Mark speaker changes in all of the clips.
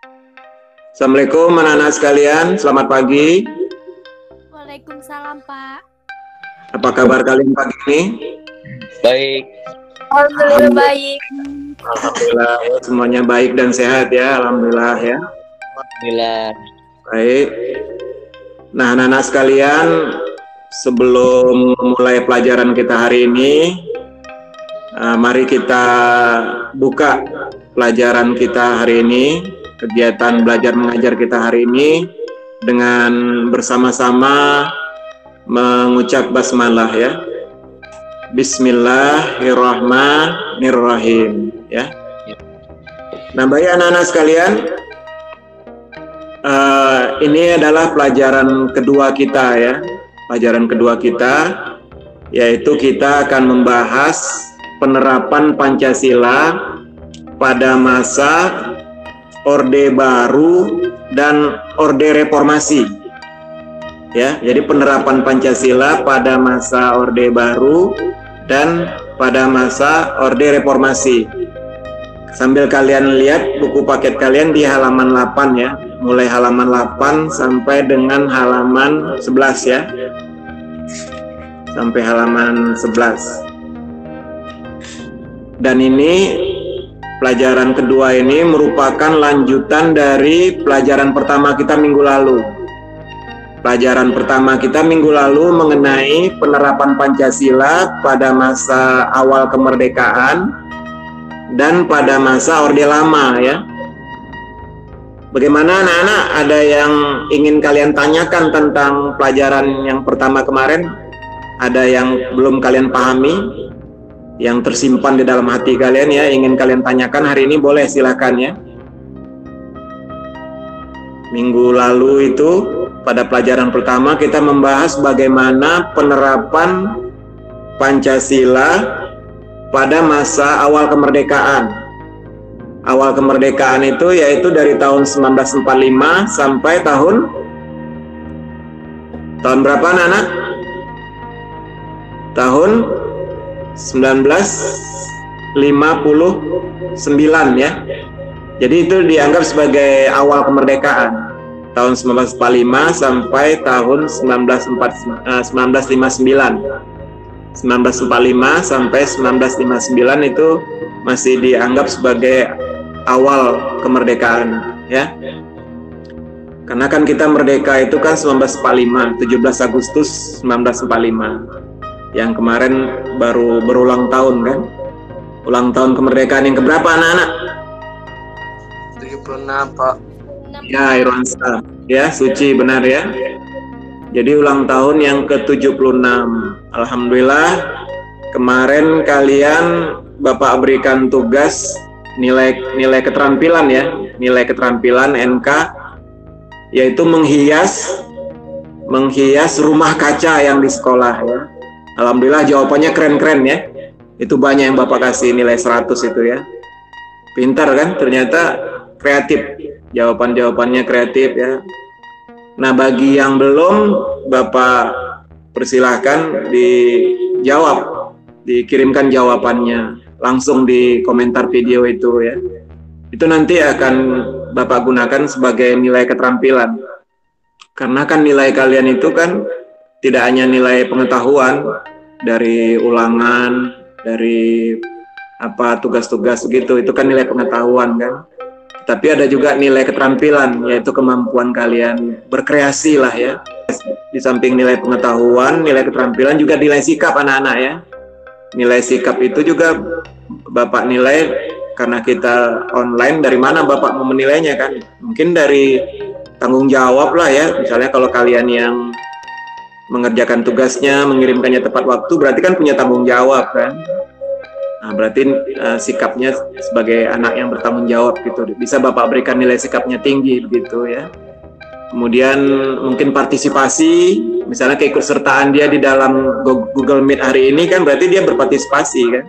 Speaker 1: Assalamualaikum anak-anak sekalian, selamat pagi.
Speaker 2: Waalaikumsalam, Pak.
Speaker 1: Apa kabar kalian pagi ini?
Speaker 3: Baik.
Speaker 2: Alhamdulillah baik.
Speaker 1: Alhamdulillah, semuanya baik dan sehat ya, alhamdulillah ya.
Speaker 3: Alhamdulillah.
Speaker 1: Baik. Nah, anak-anak sekalian, sebelum mulai pelajaran kita hari ini, mari kita buka pelajaran kita hari ini, kegiatan belajar mengajar kita hari ini dengan bersama-sama mengucap basmalah ya. Bismillahirrahmanirrahim ya. Nah, baik anak-anak sekalian, ini adalah pelajaran kedua kita ya. Pelajaran kedua kita yaitu kita akan membahas penerapan Pancasila pada masa Orde Baru dan Orde Reformasi. Ya, jadi penerapan Pancasila pada masa Orde Baru dan pada masa Orde Reformasi. Sambil kalian lihat buku paket kalian di halaman 8 ya. Mulai halaman 8 sampai dengan halaman 11 ya. Sampai halaman 11. Dan ini pelajaran kedua ini merupakan lanjutan dari pelajaran pertama kita minggu lalu. Pelajaran pertama kita minggu lalu mengenai penerapan Pancasila pada masa awal kemerdekaan dan pada masa Orde Lama ya. Bagaimana anak-anak, ada yang ingin kalian tanyakan tentang pelajaran yang pertama kemarin? Ada yang belum kalian pahami? Yang tersimpan di dalam hati kalian ya, ingin kalian tanyakan hari ini, boleh silakan ya. Minggu lalu itu pada pelajaran pertama kita membahas bagaimana penerapan Pancasila pada masa awal kemerdekaan. Awal kemerdekaan itu yaitu dari tahun 1945 sampai tahun berapa anak-anak? Tahun 1959 ya. Jadi itu dianggap sebagai awal kemerdekaan. Tahun 1945 sampai tahun 1959. 1945 sampai 1959 itu masih dianggap sebagai awal kemerdekaan ya. Karena kan kita merdeka itu kan 1945, 17 Agustus 1945. Yang kemarin baru berulang tahun kan. Ulang tahun kemerdekaan yang keberapa anak-anak?
Speaker 3: 76, Pak.
Speaker 1: Ya, Irwansa. Ya, Suci benar ya. Jadi ulang tahun yang ke-76. Alhamdulillah kemarin kalian Bapak berikan tugas nilai keterampilan ya, nilai keterampilan NK, yaitu menghias rumah kaca yang di sekolah ya. Alhamdulillah jawabannya keren-keren ya. Itu banyak yang Bapak kasih nilai 100 itu ya. Pintar kan? Ternyata kreatif. Jawaban-jawabannya kreatif ya. Nah, bagi yang belum, Bapak persilahkan dijawab. Dikirimkan jawabannya langsung di komentar video itu ya. Itu nanti akan Bapak gunakan sebagai nilai keterampilan. Karena kan nilai kalian itu kan tidak hanya nilai pengetahuan dari ulangan, dari tugas-tugas gitu, itu kan nilai pengetahuan kan. Tapi ada juga nilai keterampilan, yaitu kemampuan kalian berkreasi lah ya. Di samping nilai pengetahuan, nilai keterampilan juga nilai sikap anak-anak ya. Nilai sikap itu juga Bapak nilai karena kita online, dari mana Bapak mau menilainya kan? Mungkin dari tanggung jawab lah ya. Misalnya kalau kalian yang mengerjakan tugasnya, mengirimkannya tepat waktu, berarti kan punya tanggung jawab kan. Nah, berarti sikapnya sebagai anak yang bertanggung jawab gitu. Bisa Bapak berikan nilai sikapnya tinggi begitu ya. Kemudian mungkin partisipasi, misalnya keikutsertaan dia di dalam Google Meet hari ini kan berarti dia berpartisipasi kan.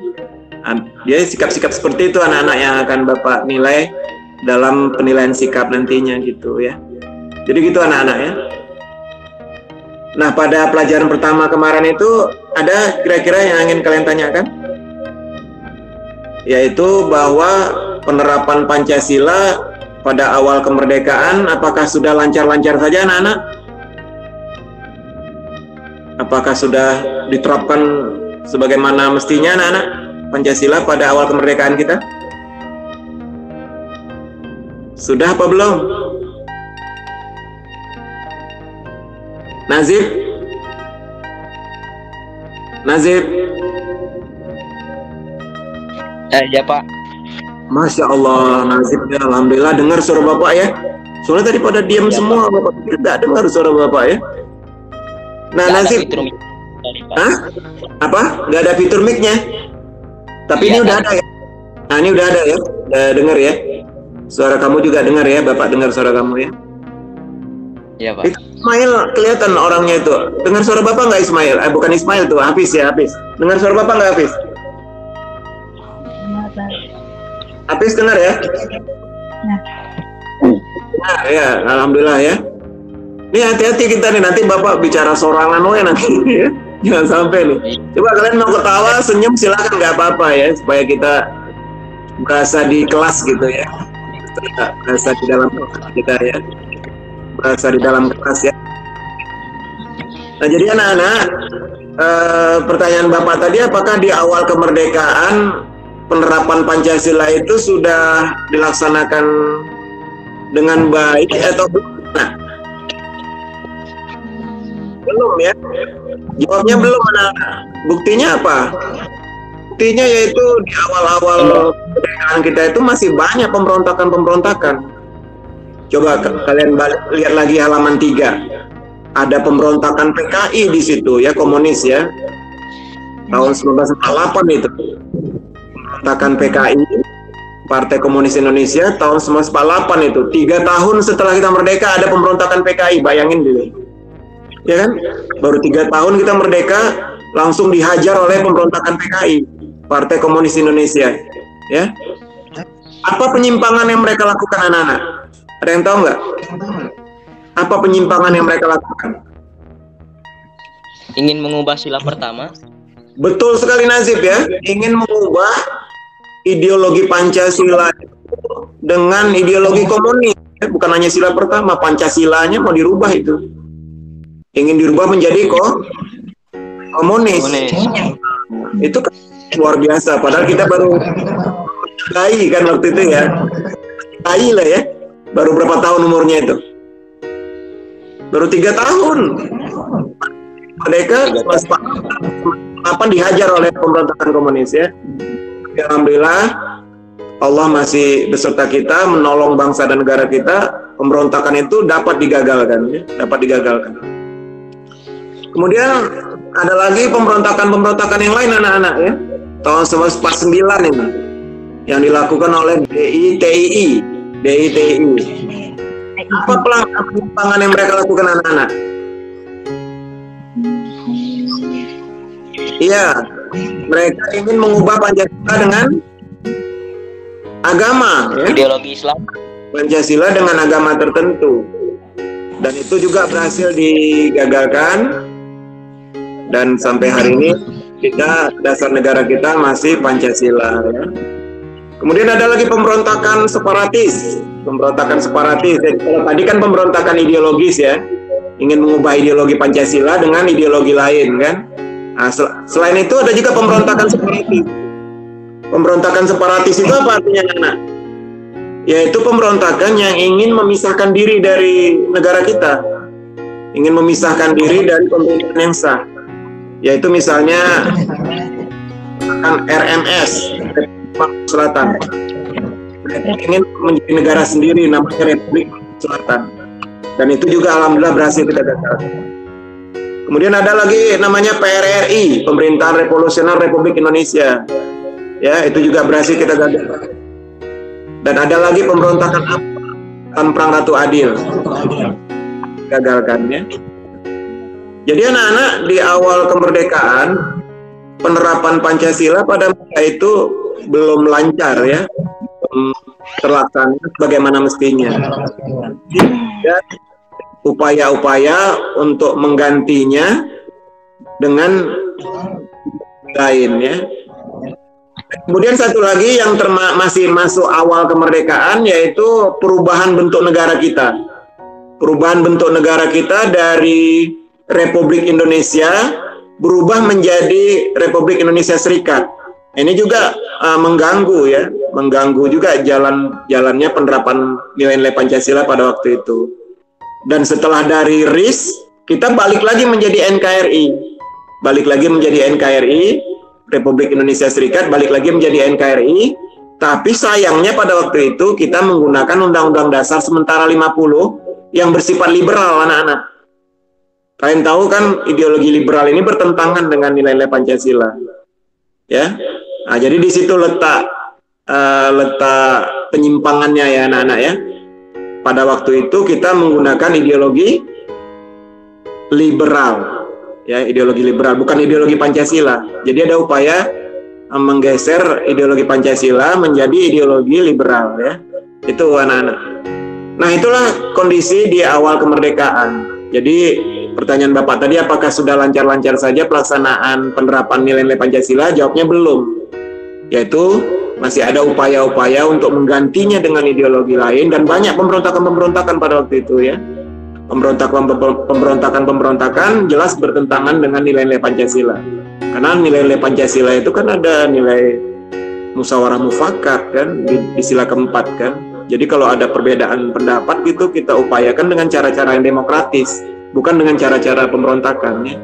Speaker 1: Dia sikap-sikap seperti itu anak-anak yang akan Bapak nilai dalam penilaian sikap nantinya gitu ya. Jadi gitu anak-anak ya. Nah, pada pelajaran pertama kemarin itu ada kira-kira yang ingin kalian tanyakan? Yaitu bahwa penerapan Pancasila pada awal kemerdekaan, apakah sudah lancar-lancar saja anak-anak? Apakah sudah diterapkan sebagaimana mestinya anak-anak Pancasila pada awal kemerdekaan kita? Sudah apa belum? Nazib? Nazib?
Speaker 3: Ya Pak.
Speaker 1: Masya Allah, Nazib ya, alhamdulillah dengar suara Bapak ya. Soalnya tadi pada diam
Speaker 3: Ya,
Speaker 1: semua, Bapak tidak dengar suara Bapak ya. Nah,
Speaker 3: Nggak ada
Speaker 1: Nazib,
Speaker 3: fitur mic tadi, Pak.
Speaker 1: hah? Apa? Nggak ada fitur mic-nya? Tapi
Speaker 3: Iya,
Speaker 1: ini udah
Speaker 3: Pak.
Speaker 1: ada ya? Nah, ini udah ada ya? Udah dengar ya? Suara kamu juga dengar ya? Bapak dengar suara kamu ya?
Speaker 3: Iya Pak.
Speaker 1: Itu Ismail kelihatan orangnya itu. Dengar suara Bapak nggak Ismail? Bukan Ismail tuh, Hafiz ya, Hafiz. Dengar suara Bapak nggak Hafiz? Hafiz dengar ya? Nah, ya, alhamdulillah ya. Ini hati-hati kita nih, nanti Bapak bicara sorangan we nanti ya. Jangan sampai nih. Coba kalian mau ketawa, senyum silakan, nggak apa-apa ya, supaya kita berasa di kelas gitu ya. Berasa di dalam kelas kita ya. Berasa di dalam kelas ya. Nah, jadi anak-anak, pertanyaan Bapak tadi, apakah di awal kemerdekaan penerapan Pancasila itu sudah dilaksanakan dengan baik atau belum? Nah, belum ya. Jawabnya belum anak-anak. Buktinya apa? Buktinya yaitu di awal-awal kemerdekaan kita itu masih banyak pemberontakan. Coba kalian lihat lagi halaman 3. Ada pemberontakan PKI di situ ya, komunis ya. Tahun 1948 itu. Pemberontakan PKI, Partai Komunis Indonesia, tahun 1948 itu. 3 tahun setelah kita merdeka ada pemberontakan PKI, bayangin dulu. Ya kan? Baru 3 tahun kita merdeka, langsung dihajar oleh pemberontakan PKI, Partai Komunis Indonesia. Ya. Apa penyimpangan yang mereka lakukan anak-anak? Ada yang tahu nggak? Apa penyimpangan yang mereka lakukan?
Speaker 3: Ingin mengubah sila pertama.
Speaker 1: Betul sekali Nazib ya, ingin mengubah ideologi Pancasila dengan ideologi komunis. Bukan hanya sila pertama, Pancasilanya mau dirubah itu. Ingin dirubah menjadi komunis. Itu kan luar biasa, padahal kita baru bayi kan waktu itu ya. Bayi lah ya. Baru berapa tahun umurnya itu? Baru 3 tahun. Mereka dihajar oleh pemberontakan komunis ya. Alhamdulillah Allah masih beserta kita, menolong bangsa dan negara kita. Pemberontakan itu dapat digagalkan ya, dapat digagalkan. Kemudian ada lagi pemberontakan yang lain anak-anak ya. Tahun 1949 ini yang dilakukan oleh DITII. Apa penyimpangan yang mereka lakukan anak-anak? Iya, mereka ingin mengubah Pancasila dengan agama, ya?
Speaker 3: Ideologi Islam.
Speaker 1: Pancasila dengan agama tertentu, dan itu juga berhasil digagalkan. Dan sampai hari ini kita, dasar negara kita masih Pancasila. Ya. Kemudian ada lagi pemberontakan separatis. Jadi, kalau tadi kan pemberontakan ideologis ya, ingin mengubah ideologi Pancasila dengan ideologi lain kan. Nah, selain itu ada juga pemberontakan separatis. Pemberontakan separatis itu apa artinya anak? Yaitu pemberontakan yang ingin memisahkan diri dari negara kita, ingin memisahkan diri dari pemerintahan yang sah. Yaitu misalnya kan RMS, Republik Selatan. Mereka ingin menjadi negara sendiri, namanya Republik Selatan. Dan itu juga alhamdulillah berhasil kita gagalkan. Kemudian ada lagi namanya PRRI, Pemerintahan Revolusioner Republik Indonesia. Ya, itu juga berhasil kita gagalkan. Dan ada lagi pemberontakan Perang Ratu Adil. Gagalkan ya. Jadi anak-anak di awal kemerdekaan penerapan Pancasila pada masa itu belum lancar ya, terlaksana bagaimana mestinya. Dan upaya-upaya untuk menggantinya dengan lain ya. Kemudian satu lagi yang masih masuk awal kemerdekaan, yaitu perubahan bentuk negara kita. Perubahan bentuk negara kita dari Republik Indonesia berubah menjadi Republik Indonesia Serikat. Ini juga mengganggu juga jalannya penerapan nilai-nilai Pancasila pada waktu itu. Dan setelah dari RIS, kita balik lagi menjadi NKRI. Republik Indonesia Serikat balik lagi menjadi NKRI, tapi sayangnya pada waktu itu kita menggunakan Undang-Undang Dasar sementara 50 yang bersifat liberal, anak-anak. Kalian tahu kan ideologi liberal ini bertentangan dengan nilai-nilai Pancasila. Ya. Nah, jadi di situ letak penyimpangannya ya anak-anak ya. Pada waktu itu kita menggunakan ideologi liberal. Ya, ideologi liberal, bukan ideologi Pancasila. Jadi ada upaya menggeser ideologi Pancasila menjadi ideologi liberal ya. Itu anak-anak. Nah, itulah kondisi di awal kemerdekaan. Jadi pertanyaan Bapak tadi, apakah sudah lancar-lancar saja pelaksanaan penerapan nilai-nilai Pancasila? Jawabnya belum. Yaitu masih ada upaya-upaya untuk menggantinya dengan ideologi lain, dan banyak pemberontakan-pemberontakan pada waktu itu ya. Pemberontakan jelas bertentangan dengan nilai-nilai Pancasila. Karena nilai-nilai Pancasila itu kan ada nilai musyawarah mufakat kan di sila keempat kan. Jadi kalau ada perbedaan pendapat gitu, kita upayakan dengan cara-cara yang demokratis, bukan dengan cara-cara pemberontakan ya.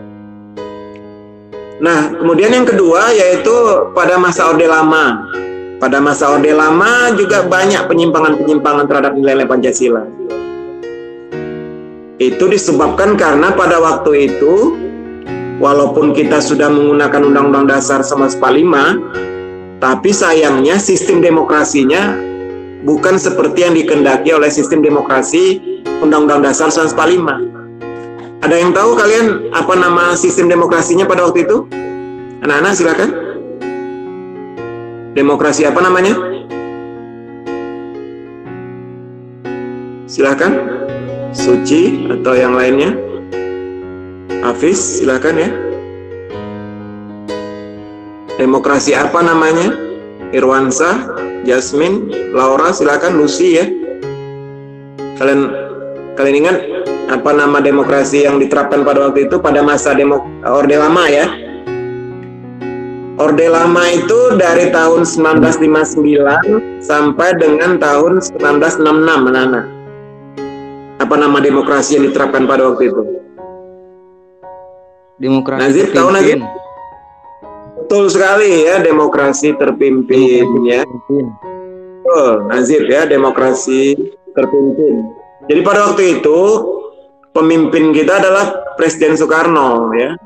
Speaker 1: Nah, kemudian yang kedua yaitu pada masa Orde Lama. Pada masa Orde Lama juga banyak penyimpangan-penyimpangan terhadap nilai-nilai Pancasila. Itu disebabkan karena pada waktu itu, walaupun kita sudah menggunakan Undang-Undang Dasar 1945, tapi sayangnya sistem demokrasinya bukan seperti yang dikehendaki oleh sistem demokrasi Undang-Undang Dasar 1945. Ada yang tahu kalian apa nama sistem demokrasinya pada waktu itu? Anak-anak silakan. Demokrasi apa namanya? Silakan. Suci atau yang lainnya? Hafiz, silakan ya. Demokrasi apa namanya? Irwansyah, Jasmine, Laura, silakan. Lucy ya. Kalian ingat apa nama demokrasi yang diterapkan pada waktu itu pada masa Orde Lama ya? Orde Lama itu dari tahun 1959 sampai dengan tahun 1966, anak-anak. Apa nama demokrasi yang diterapkan pada waktu itu?
Speaker 3: Demokrasi
Speaker 1: Nazif, tahu Nazif? Betul sekali ya, demokrasi terpimpin ya. Oh, Nazif ya, demokrasi terpimpin. Jadi pada waktu itu pemimpin kita adalah Presiden Soekarno ya.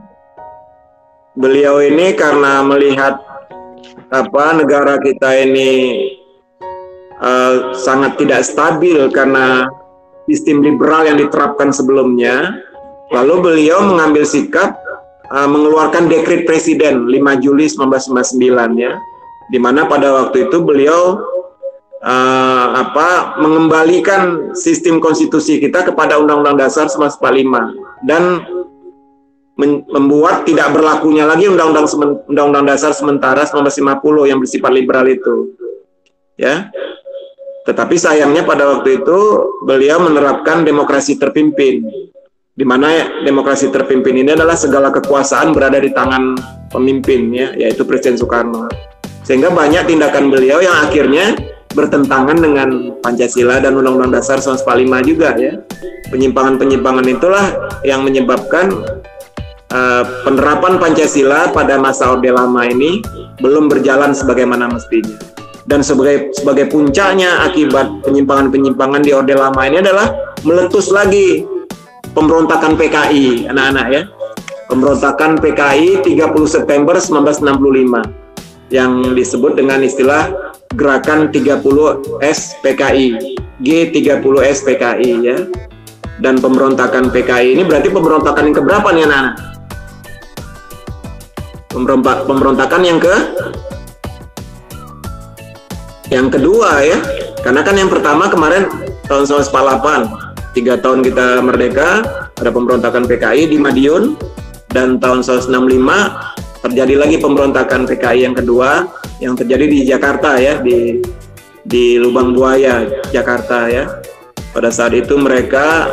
Speaker 1: Beliau ini karena melihat negara kita ini sangat tidak stabil karena sistem liberal yang diterapkan sebelumnya, lalu beliau mengambil sikap mengeluarkan dekret presiden 5 Juli 1999 ya, di mana pada waktu itu beliau mengembalikan sistem konstitusi kita kepada Undang-Undang Dasar 1945 dan membuat tidak berlakunya lagi Undang-Undang Dasar sementara 1950 yang bersifat liberal itu ya. Tetapi sayangnya pada waktu itu beliau menerapkan demokrasi terpimpin, di mana demokrasi terpimpin ini adalah segala kekuasaan berada di tangan pemimpin ya, yaitu Presiden Soekarno. Sehingga banyak tindakan beliau yang akhirnya bertentangan dengan Pancasila dan Undang-Undang Dasar 1945 juga ya. Penyimpangan-penyimpangan itulah yang menyebabkan penerapan Pancasila pada masa Orde Lama ini belum berjalan sebagaimana mestinya. Dan sebagai puncaknya akibat penyimpangan-penyimpangan di Orde Lama ini adalah meletus lagi pemberontakan PKI, anak-anak ya. Pemberontakan PKI 30 September 1965 yang disebut dengan istilah Gerakan 30S PKI, G30S PKI ya. Dan pemberontakan PKI ini berarti pemberontakan yang keberapa nih anak-anak? Pemberontakan yang kedua ya, karena kan yang pertama kemarin tahun 1948, 3 tahun kita merdeka, ada pemberontakan PKI di Madiun, dan tahun 1965 terjadi lagi pemberontakan PKI yang kedua yang terjadi di Jakarta ya, di Lubang Buaya Jakarta ya. Pada saat itu mereka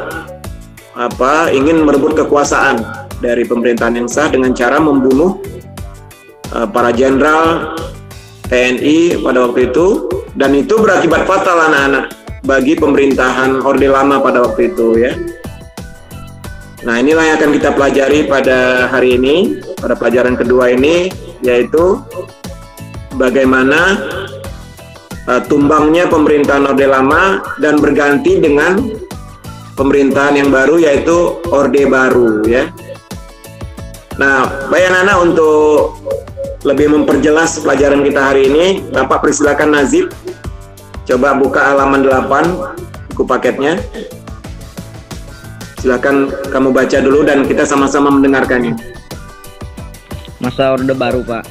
Speaker 1: ingin merebut kekuasaan dari pemerintahan yang sah dengan cara membunuh para jenderal TNI pada waktu itu, dan itu berakibat fatal anak-anak bagi pemerintahan Orde Lama pada waktu itu ya. Nah, inilah yang akan kita pelajari pada hari ini, pada pelajaran kedua ini, yaitu bagaimana tumbangnya pemerintahan Orde Lama dan berganti dengan pemerintahan yang baru, yaitu Orde Baru ya. Nah, baik anak-anak, untuk lebih memperjelas pelajaran kita hari ini, Bapak persilakan Nazib coba buka halaman 8 buku paketnya. Silakan kamu baca dulu dan kita sama-sama mendengarkannya.
Speaker 3: Masa Orde Baru, Pak.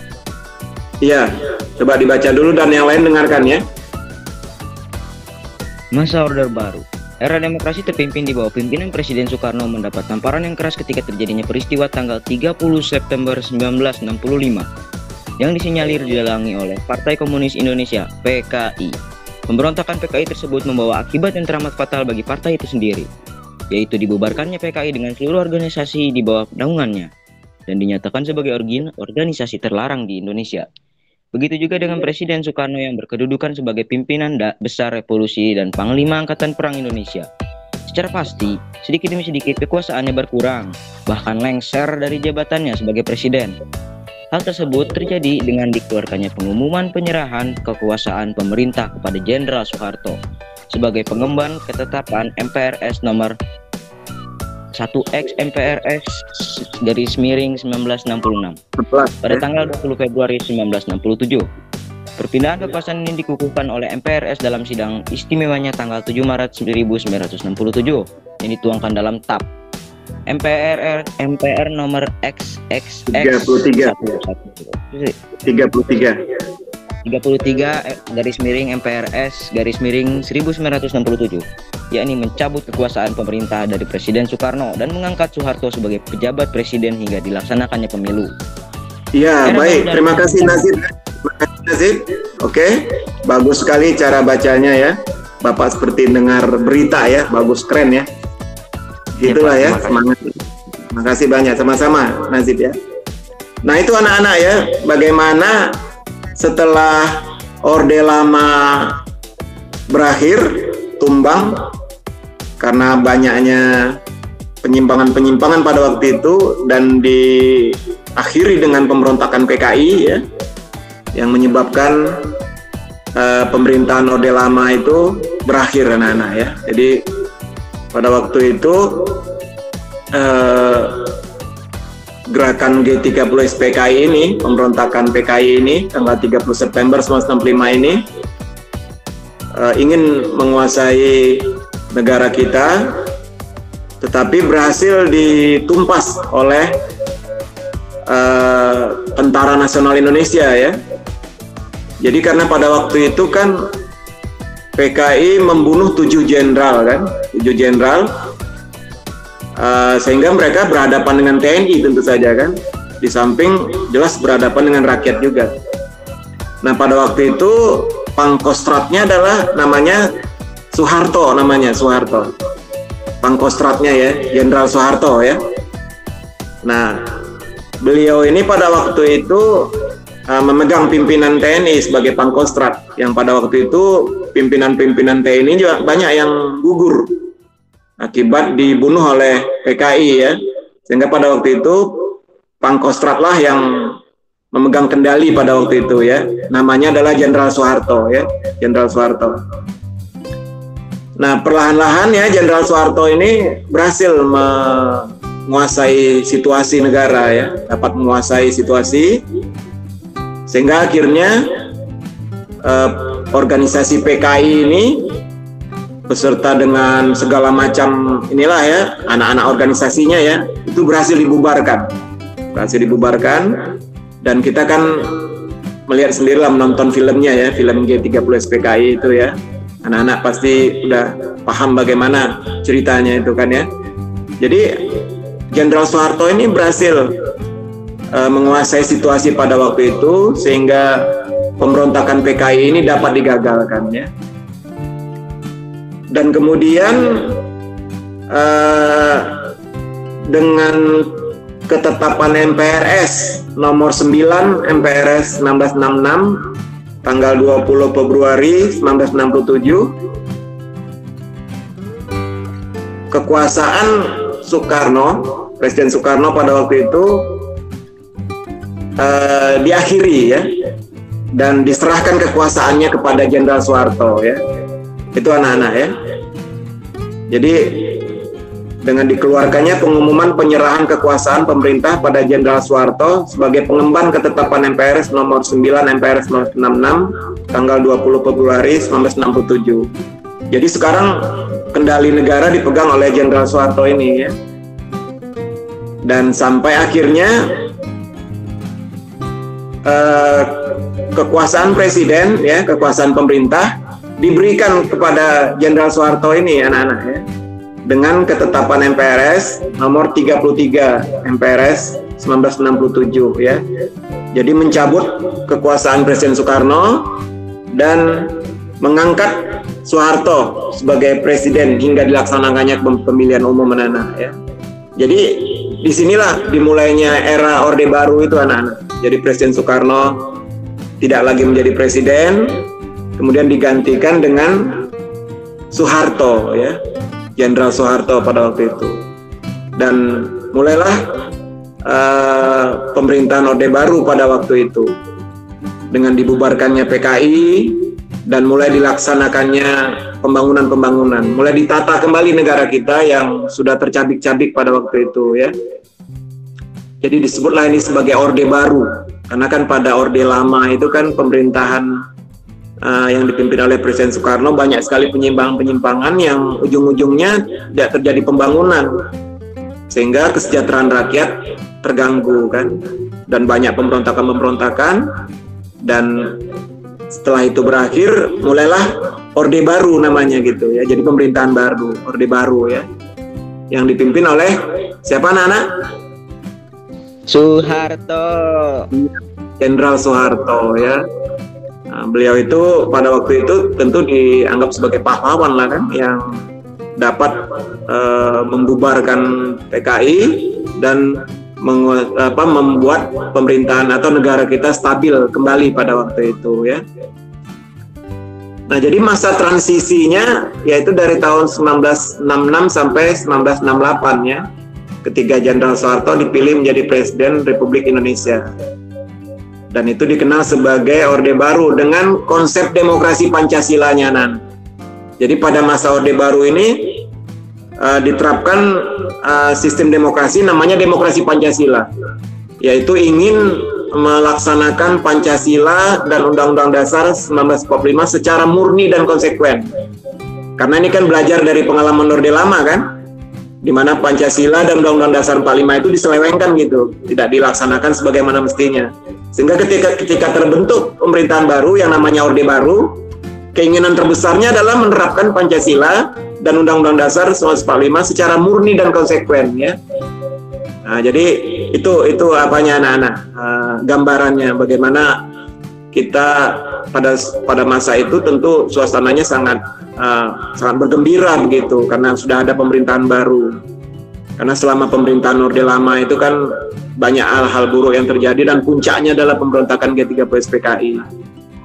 Speaker 1: Iya, coba dibaca dulu dan yang lain dengarkan ya.
Speaker 4: Masa Orde Baru. Era demokrasi terpimpin di bawah pimpinan Presiden Soekarno mendapat tamparan yang keras ketika terjadinya peristiwa tanggal 30 September 1965 yang disinyalir didalangi oleh Partai Komunis Indonesia (PKI). Pemberontakan PKI tersebut membawa akibat yang teramat fatal bagi partai itu sendiri, yaitu dibubarkannya PKI dengan seluruh organisasi di bawah naungannya dan dinyatakan sebagai organisasi terlarang di Indonesia. Begitu juga dengan Presiden Soekarno yang berkedudukan sebagai pimpinan besar revolusi dan Panglima Angkatan Perang Indonesia. Secara pasti, sedikit demi sedikit kekuasaannya berkurang, bahkan lengser dari jabatannya sebagai presiden. Hal tersebut terjadi dengan dikeluarkannya pengumuman penyerahan kekuasaan pemerintah kepada Jenderal Soeharto sebagai pengemban ketetapan MPRS nomor 1X MPRS _1966 pada tanggal 20 Februari 1967. Perpindahan kekuasaan ini dikukuhkan oleh MPRS dalam sidang istimewanya tanggal 7 Maret 1967 yang dituangkan dalam TAP MPR nomor XXX
Speaker 1: 33
Speaker 4: MPRS _1967, yakni mencabut kekuasaan pemerintah dari Presiden Soekarno dan mengangkat Soeharto sebagai pejabat presiden hingga dilaksanakannya pemilu.
Speaker 1: Iya, baik. Terima kasih Nazib. Oke, bagus sekali cara bacanya ya. Bapak seperti dengar berita ya, bagus, keren ya. Gitulah ya, semangat. Terima kasih banyak, sama-sama Nazib ya. Nah, itu anak-anak ya, bagaimana setelah Orde Lama berakhir, tumbang karena banyaknya penyimpangan-penyimpangan pada waktu itu, dan diakhiri dengan pemberontakan PKI ya, yang menyebabkan pemerintahan Orde Lama itu berakhir anak-anak ya. Jadi pada waktu itu gerakan G30 SPKI ini, pemberontakan PKI ini tanggal 30 September 1965 ini ingin menguasai negara kita, tetapi berhasil ditumpas oleh Tentara Nasional Indonesia ya. Jadi karena pada waktu itu kan PKI membunuh 7 jenderal kan, 7 jenderal, sehingga mereka berhadapan dengan TNI tentu saja kan, di samping jelas berhadapan dengan rakyat juga. Nah, pada waktu itu pangkostratnya adalah namanya Soeharto, pangkostratnya ya, Jenderal Soeharto ya. Nah, beliau ini pada waktu itu memegang pimpinan TNI sebagai pangkostrat, yang pada waktu itu pimpinan-pimpinan TNI juga banyak yang gugur akibat dibunuh oleh PKI ya, sehingga pada waktu itu pangkostratlah yang memegang kendali pada waktu itu ya, namanya adalah Jenderal Soeharto ya, Jenderal Soeharto. Nah, perlahan-lahan ya Jenderal Soeharto ini berhasil menguasai situasi negara ya, dapat menguasai situasi, sehingga akhirnya organisasi PKI ini beserta dengan segala macam inilah ya, anak-anak organisasinya ya, itu berhasil dibubarkan, dan kita kan melihat sendirilah, menonton filmnya ya, film G30 SPKI itu ya, anak-anak pasti udah paham bagaimana ceritanya itu kan ya. Jadi Jenderal Soeharto ini berhasil menguasai situasi pada waktu itu, sehingga pemberontakan PKI ini dapat digagalkan ya. Dan kemudian dengan ketetapan MPRS nomor 9 MPRS 1966 tanggal 20 Februari 1967, kekuasaan Soekarno, Presiden Soekarno pada waktu itu diakhiri ya, dan diserahkan kekuasaannya kepada Jenderal Soeharto ya. Itu anak-anak ya. Jadi dengan dikeluarkannya pengumuman penyerahan kekuasaan pemerintah pada Jenderal Soeharto sebagai pengemban ketetapan MPRS nomor 9 MPRS 1966 tanggal 20 Februari 1967. Jadi sekarang kendali negara dipegang oleh Jenderal Soeharto ini ya. Dan sampai akhirnya kekuasaan presiden ya, kekuasaan pemerintah diberikan kepada Jenderal Soeharto ini anak-anak ya, dengan ketetapan MPRS nomor 33 MPRS 1967 ya. Jadi mencabut kekuasaan Presiden Soekarno dan mengangkat Soeharto sebagai presiden hingga dilaksanakannya pemilihan umum anak-anak ya. Jadi disinilah dimulainya era Orde Baru itu anak-anak. Jadi Presiden Soekarno tidak lagi menjadi presiden, kemudian digantikan dengan Soeharto ya, Jenderal Soeharto pada waktu itu. Dan mulailah pemerintahan Orde Baru pada waktu itu dengan dibubarkannya PKI dan mulai dilaksanakannya pembangunan-pembangunan, mulai ditata kembali negara kita yang sudah tercabik-cabik pada waktu itu ya. Jadi disebutlah ini sebagai Orde Baru, karena kan pada Orde Lama itu kan pemerintahan yang dipimpin oleh Presiden Soekarno banyak sekali penyimpangan-penyimpangan yang ujung-ujungnya tidak terjadi pembangunan, sehingga kesejahteraan rakyat terganggu kan, dan banyak pemberontakan-pemberontakan. Dan setelah itu berakhir, mulailah Orde Baru namanya gitu ya. Jadi pemerintahan baru, Orde Baru ya, yang dipimpin oleh siapa anak-anak?
Speaker 3: Soeharto.
Speaker 1: Jenderal Soeharto ya. Nah, beliau itu pada waktu itu tentu dianggap sebagai pahlawan lah kan, yang dapat membubarkan PKI dan membuat pemerintahan atau negara kita stabil kembali pada waktu itu ya. Nah, jadi masa transisinya yaitu dari tahun 1966 sampai 1968 ya, ketika Jenderal Soeharto dipilih menjadi Presiden Republik Indonesia. Dan itu dikenal sebagai Orde Baru dengan konsep demokrasi Pancasilanya nan. Jadi pada masa Orde Baru ini diterapkan sistem demokrasi namanya demokrasi Pancasila, yaitu ingin melaksanakan Pancasila dan Undang-Undang Dasar 1945 secara murni dan konsekuen. Karena ini kan belajar dari pengalaman Orde Lama kan, di mana Pancasila dan Undang-Undang Dasar 45 itu diselewengkan gitu, tidak dilaksanakan sebagaimana mestinya. Sehingga ketika terbentuk pemerintahan baru yang namanya Orde Baru, keinginan terbesarnya adalah menerapkan Pancasila dan Undang-Undang Dasar 1945 secara murni dan konsekuen ya. Nah, jadi itu apanya anak-anak, gambarannya bagaimana kita pada masa itu tentu suasananya sangat bergembira begitu, karena sudah ada pemerintahan baru. Karena selama pemerintahan Orde Lama itu kan banyak hal-hal buruk yang terjadi dan puncaknya adalah pemberontakan G30 PKI.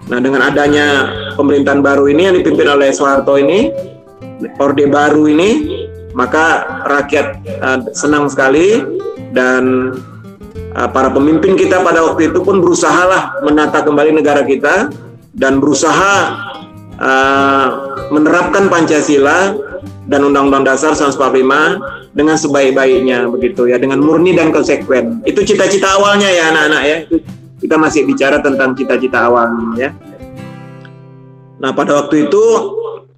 Speaker 1: Nah, dengan adanya pemerintahan baru ini yang dipimpin oleh Soeharto ini, Orde Baru ini, maka rakyat senang sekali, dan para pemimpin kita pada waktu itu pun berusaha lah menata kembali negara kita dan berusaha menerapkan Pancasila dan Undang-Undang Dasar 1945 dengan sebaik-baiknya begitu ya, dengan murni dan konsekuen. Itu cita-cita awalnya ya anak-anak ya. Kita masih bicara tentang cita-cita awalnya ya. Nah, pada waktu itu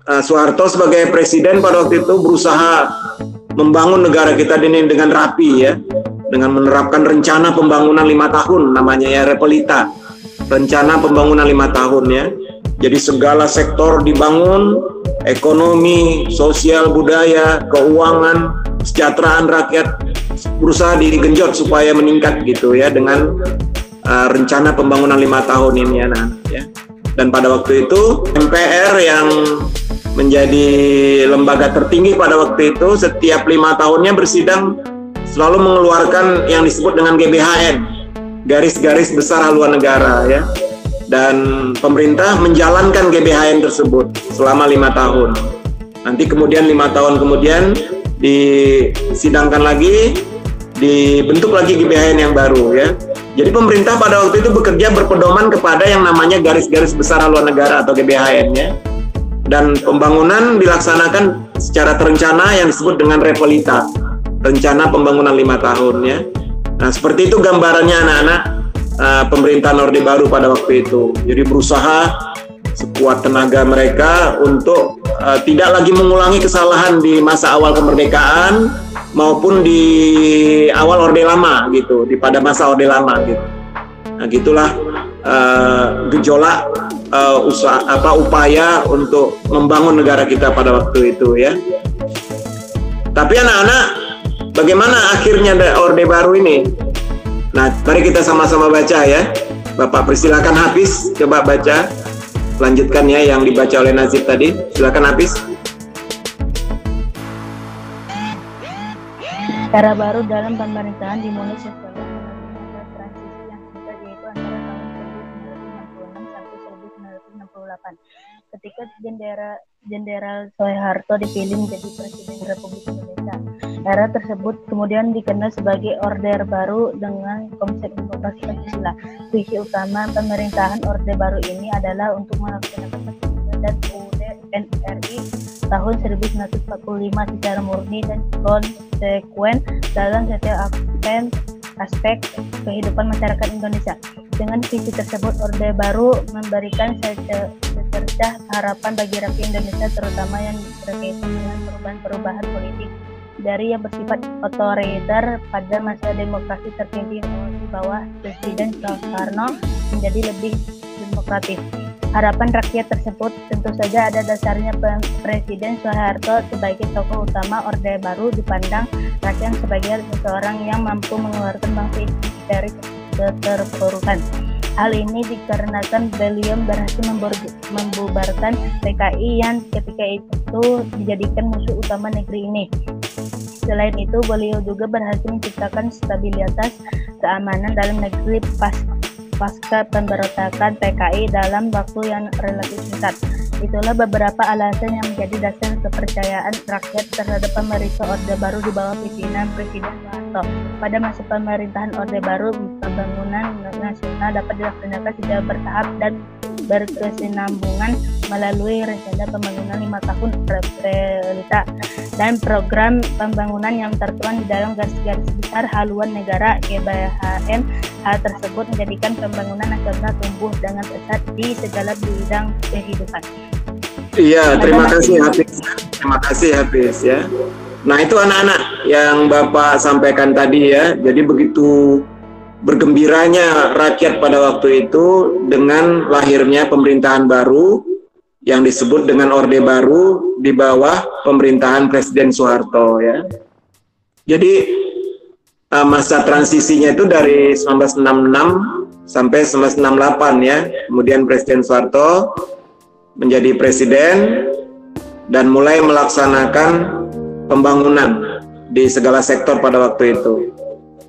Speaker 1: Soeharto sebagai presiden pada waktu itu berusaha membangun negara kita ini dengan rapi ya, dengan menerapkan rencana pembangunan 5 tahun namanya ya, Repelita, rencana pembangunan 5 tahun ya. Jadi segala sektor dibangun, ekonomi, sosial, budaya, keuangan, kesejahteraan rakyat berusaha digenjot supaya meningkat gitu ya, dengan rencana pembangunan 5 tahun ini anak-anak ya. Dan pada waktu itu MPR yang menjadi lembaga tertinggi pada waktu itu setiap 5 tahunnya bersidang selalu mengeluarkan yang disebut dengan GBHN, garis-garis besar haluan negara ya. Dan pemerintah menjalankan GBHN tersebut selama 5 tahun. Nanti kemudian 5 tahun kemudian disidangkan lagi, dibentuk lagi GBHN yang baru ya. Jadi pemerintah pada waktu itu bekerja berpedoman kepada yang namanya garis-garis besar haluan negara atau GBHN ya. Dan pembangunan dilaksanakan secara terencana yang disebut dengan Repolita, rencana pembangunan 5 tahun ya. Nah seperti itu gambarannya anak-anak pemerintahan Orde Baru pada waktu itu. Jadi berusaha sekuat tenaga mereka untuk tidak lagi mengulangi kesalahan di masa awal kemerdekaan maupun di awal Orde Lama gitu, pada masa Orde Lama gitu. Nah gitulah gejolak upaya untuk membangun negara kita pada waktu itu ya. Tapi anak-anak, bagaimana akhirnya Orde Baru ini? Nah, mari kita sama-sama baca ya. Bapak persilakan Hafiz, coba baca. Lanjutkan ya yang dibaca oleh Nazib tadi. Silakan Hafiz.
Speaker 5: Era baru dalam pemerintahan dimulai setelah masa transisi yang singkat, yaitu antara tahun 1966 sampai 1968. Ketika Jenderal Soeharto dipilih menjadi Presiden Republik Indonesia. Era tersebut kemudian dikenal sebagai Orde Baru dengan konsep demokrasi Pancasila. Visi utama pemerintahan Orde Baru ini adalah untuk melaksanakan Pancasila dan UUD NRI tahun 1945 secara murni dan konsekuen dalam setiap aspek kehidupan masyarakat Indonesia. Dengan visi tersebut, Orde Baru memberikan secercah harapan bagi rakyat Indonesia, terutama yang berkaitan dengan perubahan-perubahan politik dari yang bersifat otoriter pada masa demokrasi terpimpin di bawah Presiden Soekarno menjadi lebih demokratis. Harapan rakyat tersebut tentu saja ada dasarnya. Presiden Soeharto sebagai tokoh utama Orde Baru dipandang rakyat sebagai seseorang yang mampu mengeluarkan bangsa ini dari keterpurukan. Hal ini dikarenakan beliau berhasil membubarkan PKI yang ketika itu dijadikan musuh utama negeri ini. Selain itu, beliau juga berhasil menciptakan stabilitas keamanan dalam negeri pasca pemberontakan PKI dalam waktu yang relatif singkat. Itulah beberapa alasan yang menjadi dasar kepercayaan rakyat terhadap pemerintah Orde Baru di bawah pimpinan Presiden Soeharto. Pada masa pemerintahan Orde Baru, pembangunan nasional dapat dilaksanakan secara bertahap dan berkesinambungan melalui rencana pembangunan 5 tahun Repolita dan program pembangunan yang tertuang di dalam garis-garis besar haluan negara GBHN. Hal tersebut menjadikan pembangunan nasional tumbuh dengan pesat di segala bidang kehidupan.
Speaker 1: Iya, terima kasih Hafiz. Terima kasih Hafiz ya. Nah itu anak-anak yang Bapak sampaikan tadi ya. Jadi begitu bergembiranya rakyat pada waktu itu dengan lahirnya pemerintahan baru yang disebut dengan Orde Baru di bawah pemerintahan Presiden Soeharto ya. Jadi masa transisinya itu dari 1966 sampai 1968 ya. Kemudian Presiden Soeharto menjadi presiden dan mulai melaksanakan pembangunan di segala sektor pada waktu itu.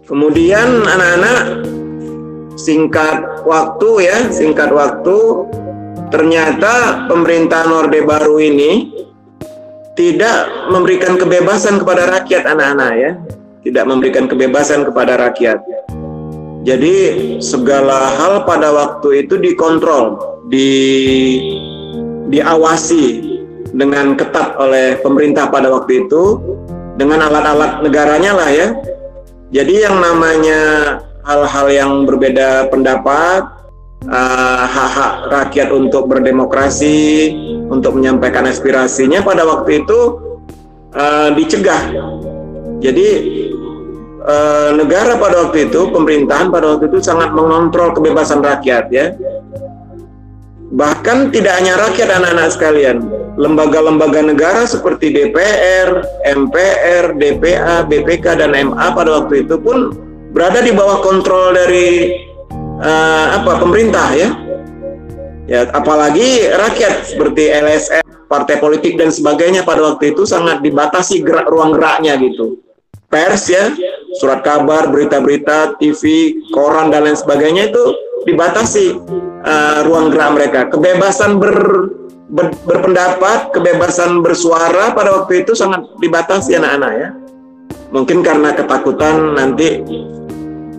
Speaker 1: Kemudian anak-anak singkat waktu ternyata pemerintahan Orde Baru ini tidak memberikan kebebasan kepada rakyat anak-anak ya, tidak memberikan kebebasan kepada rakyat. Jadi segala hal pada waktu itu dikontrol, diawasi dengan ketat oleh pemerintah pada waktu itu dengan alat-alat negaranya lah ya. Jadi yang namanya hal-hal yang berbeda pendapat, hak-hak rakyat untuk berdemokrasi, untuk menyampaikan aspirasinya pada waktu itu dicegah. Jadi negara pada waktu itu, pemerintahan pada waktu itu sangat mengontrol kebebasan rakyat ya. Bahkan tidak hanya rakyat anak-anak sekalian, lembaga-lembaga negara seperti DPR, MPR, DPA, BPK, dan MA pada waktu itu pun berada di bawah kontrol dari pemerintah ya. Ya, apalagi rakyat seperti LSM, partai politik dan sebagainya pada waktu itu sangat dibatasi ruang geraknya gitu. Pers ya, surat kabar, berita-berita, TV, koran dan lain sebagainya itu dibatasi ruang gerak mereka. Kebebasan berpendapat, kebebasan bersuara pada waktu itu sangat dibatasi anak-anak ya. Mungkin karena ketakutan nanti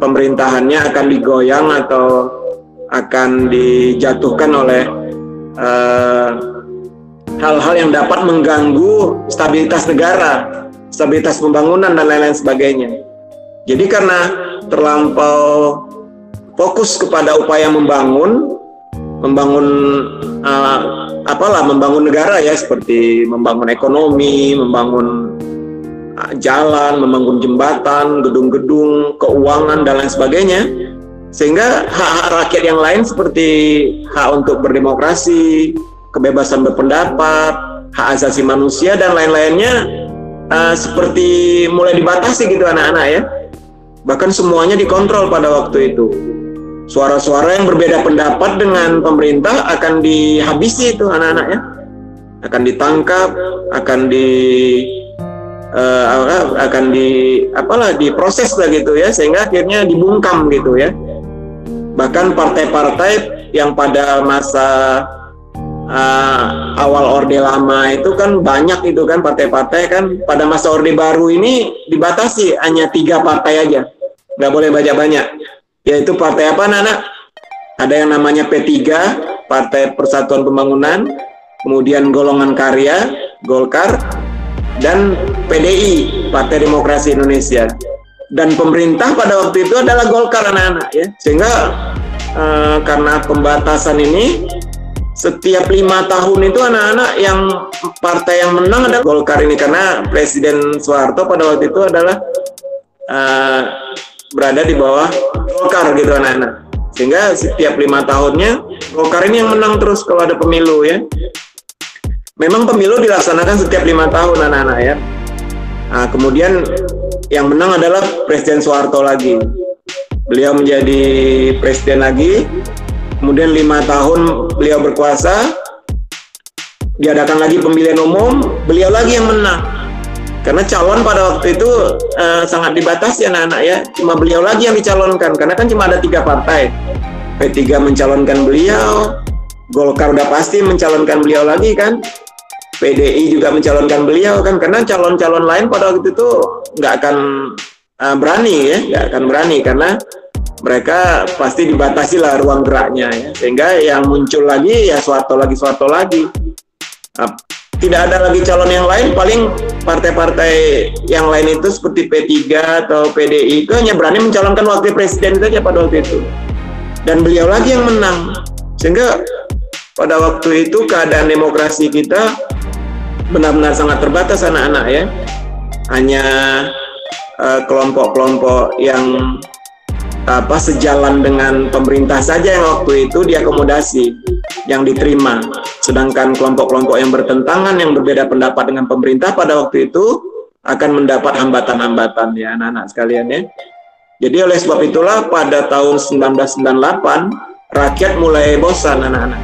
Speaker 1: pemerintahannya akan digoyang atau akan dijatuhkan oleh hal-hal yang dapat mengganggu stabilitas negara, stabilitas pembangunan dan lain-lain sebagainya. Jadi karena terlampau fokus kepada upaya membangun negara ya, seperti membangun ekonomi, membangun jalan, membangun jembatan, gedung-gedung, keuangan dan lain sebagainya. Sehingga hak-hak rakyat yang lain seperti hak untuk berdemokrasi, kebebasan berpendapat, hak asasi manusia dan lain-lainnya seperti mulai dibatasi gitu anak-anak ya. Bahkan semuanya dikontrol pada waktu itu. Suara-suara yang berbeda pendapat dengan pemerintah akan dihabisi itu anak-anak ya. Akan ditangkap, akan diproses lah gitu ya, sehingga akhirnya dibungkam gitu ya. Bahkan partai-partai yang pada masa awal Orde Lama itu kan banyak itu kan partai-partai kan, pada masa Orde Baru ini dibatasi hanya 3 partai aja, nggak boleh banyak-banyak. Yaitu partai apa anak-anak? Ada yang namanya P3, Partai Persatuan Pembangunan, kemudian Golongan Karya, Golkar, dan PDI, Partai Demokrasi Indonesia. Dan pemerintah pada waktu itu adalah Golkar anak-anak ya. Sehingga karena pembatasan ini, setiap 5 tahun itu anak-anak yang partai yang menang adalah Golkar ini, karena Presiden Soeharto pada waktu itu adalah berada di bawah Golkar gitu anak-anak. Sehingga setiap 5 tahunnya Golkar ini yang menang terus kalau ada pemilu ya. Memang pemilu dilaksanakan setiap 5 tahun anak-anak ya. Nah, kemudian yang menang adalah Presiden Soeharto lagi. Beliau menjadi presiden lagi. Kemudian 5 tahun beliau berkuasa. Diadakan lagi pemilihan umum, beliau lagi yang menang. Karena calon pada waktu itu sangat dibatasi anak-anak ya. Cuma beliau lagi yang dicalonkan, karena kan cuma ada 3 partai. P3 mencalonkan beliau, Golkar udah pasti mencalonkan beliau lagi kan, PDI juga mencalonkan beliau kan, karena calon-calon lain pada waktu itu nggak akan berani ya, nggak akan berani karena mereka pasti dibatasi lah ruang geraknya ya. Sehingga yang muncul lagi ya Soeharto lagi. Tidak ada lagi calon yang lain, paling partai-partai yang lain itu seperti P3 atau PDI itu hanya berani mencalonkan wakil presiden saja pada waktu itu. Dan beliau lagi yang menang. Sehingga pada waktu itu keadaan demokrasi kita benar-benar sangat terbatas anak-anak ya. Hanya kelompok-kelompok yang sejalan dengan pemerintah saja yang waktu itu diakomodasi, yang diterima. Sedangkan kelompok-kelompok yang bertentangan, yang berbeda pendapat dengan pemerintah pada waktu itu akan mendapat hambatan-hambatan ya anak-anak sekalian ya. Jadi oleh sebab itulah pada tahun 1998 rakyat mulai bosan anak-anak.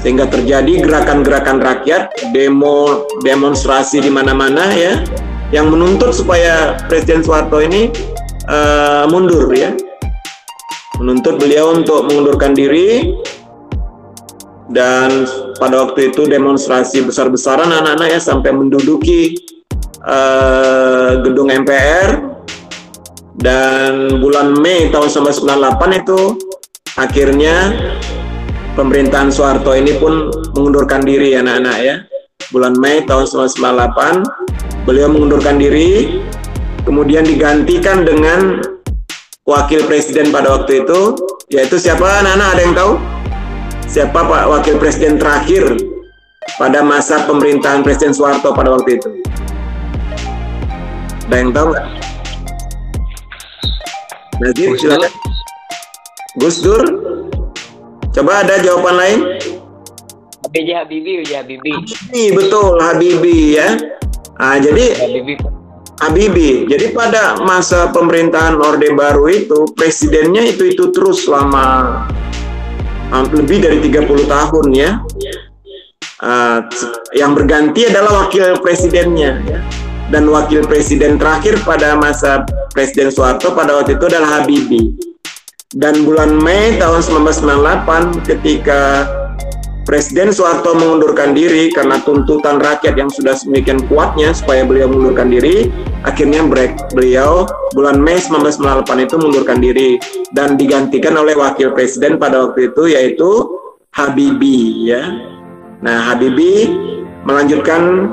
Speaker 1: Sehingga terjadi gerakan-gerakan rakyat, demonstrasi di mana-mana ya, yang menuntut supaya Presiden Soeharto ini mundur ya. Menuntut beliau untuk mengundurkan diri. Dan pada waktu itu demonstrasi besar-besaran anak-anak ya, sampai menduduki gedung MPR. Dan bulan Mei tahun 1998 itu akhirnya pemerintahan Soeharto ini pun mengundurkan diri anak-anak ya. Bulan Mei tahun 1998 beliau mengundurkan diri, kemudian digantikan dengan wakil presiden pada waktu itu, yaitu siapa anak-anak, ada yang tahu? Siapa Pak wakil presiden terakhir pada masa pemerintahan Presiden Soeharto pada waktu itu? Ada yang tahu nggak? Nazir, silakan. Gus Dur. Coba ada jawaban lain?
Speaker 3: B.J. Habibie.
Speaker 1: Betul, Habibie ya. Jadi
Speaker 3: Habibie.
Speaker 1: Habibie. Jadi pada masa pemerintahan Orde Baru itu presidennya itu terus selama lebih dari 30 tahun ya. Yang berganti adalah wakil presidennya ya. Dan wakil presiden terakhir pada masa Presiden Soeharto pada waktu itu adalah Habibie. Dan bulan Mei tahun 1998 ketika Presiden Soeharto mengundurkan diri karena tuntutan rakyat yang sudah sedemikian kuatnya supaya beliau mengundurkan diri, akhirnya beliau bulan Mei 1998 itu mengundurkan diri dan digantikan oleh wakil presiden pada waktu itu yaitu Habibie ya. Nah, Habibie melanjutkan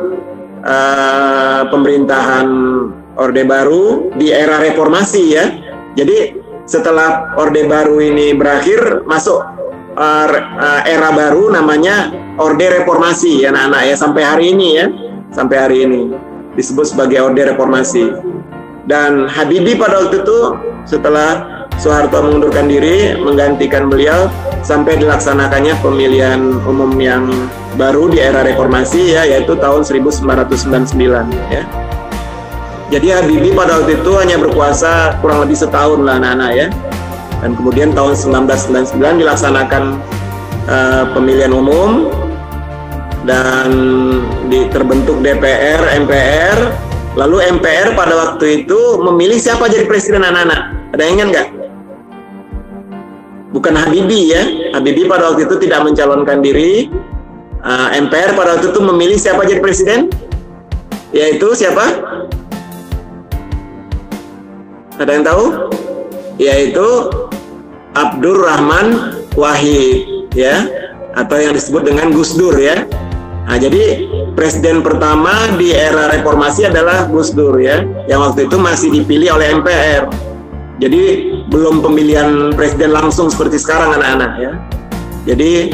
Speaker 1: pemerintahan Orde Baru di era reformasi ya. Jadi setelah Orde Baru ini berakhir masuk era baru namanya Orde Reformasi ya anak-anak ya, sampai hari ini ya, sampai hari ini disebut sebagai Orde Reformasi. Dan Habibie pada waktu itu setelah Soeharto mengundurkan diri menggantikan beliau sampai dilaksanakannya pemilihan umum yang baru di era reformasi ya, yaitu tahun 1999 ya. Jadi Habibie pada waktu itu hanya berkuasa kurang lebih setahun lah anak-anak ya. Dan kemudian tahun 1999 dilaksanakan pemilihan umum dan terbentuk DPR, MPR. Lalu MPR pada waktu itu memilih siapa jadi presiden anak-anak. Ada yang ingat nggak? Bukan Habibie ya. Habibie pada waktu itu tidak mencalonkan diri. MPR pada waktu itu memilih siapa jadi presiden? Yaitu siapa? Ada yang tahu? Yaitu Abdurrahman Wahid ya, atau yang disebut dengan Gus Dur ya. Nah, jadi presiden pertama di era reformasi adalah Gus Dur ya, yang waktu itu masih dipilih oleh MPR. Jadi belum pemilihan presiden langsung seperti sekarang anak-anak ya. Jadi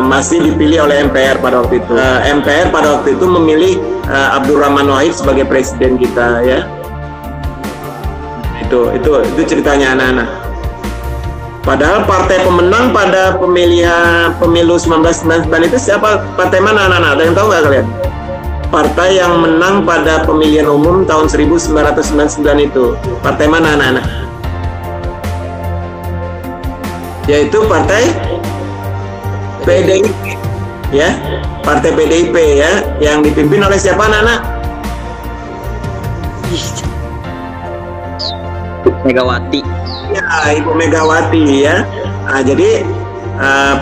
Speaker 1: masih dipilih oleh MPR pada waktu itu. MPR pada waktu itu memilih Abdurrahman Wahid sebagai presiden kita ya. Itu ceritanya anak-anak. Padahal partai pemenang pada pemilu 1999 itu siapa? Partai mana anak-anak? Ada yang tahu nggak kalian? Partai yang menang pada pemilihan umum tahun 1999 itu partai mana anak-anak? Yaitu partai PDIP ya, partai PDIP ya, yang dipimpin oleh siapa anak-anak?
Speaker 3: Megawati.
Speaker 1: Ya, Ibu Megawati ya. Nah, jadi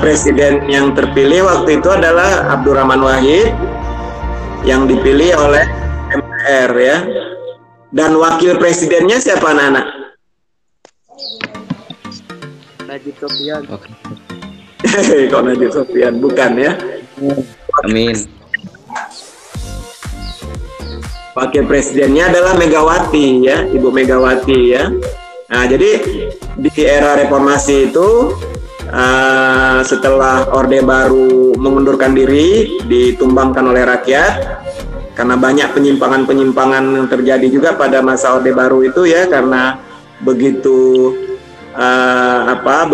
Speaker 1: presiden yang terpilih waktu itu adalah Abdurrahman Wahid yang dipilih oleh MPR ya. Dan wakil presidennya siapa anak-anak?
Speaker 3: Najib Sofyan.
Speaker 1: Kok Najib Sofyan? Bukan ya.
Speaker 3: Amin.
Speaker 1: Wakil presidennya adalah Megawati ya, Ibu Megawati ya. Nah, jadi di era reformasi itu setelah Orde Baru mengundurkan diri, ditumbangkan oleh rakyat karena banyak penyimpangan-penyimpangan yang terjadi juga pada masa Orde Baru itu ya, karena begitu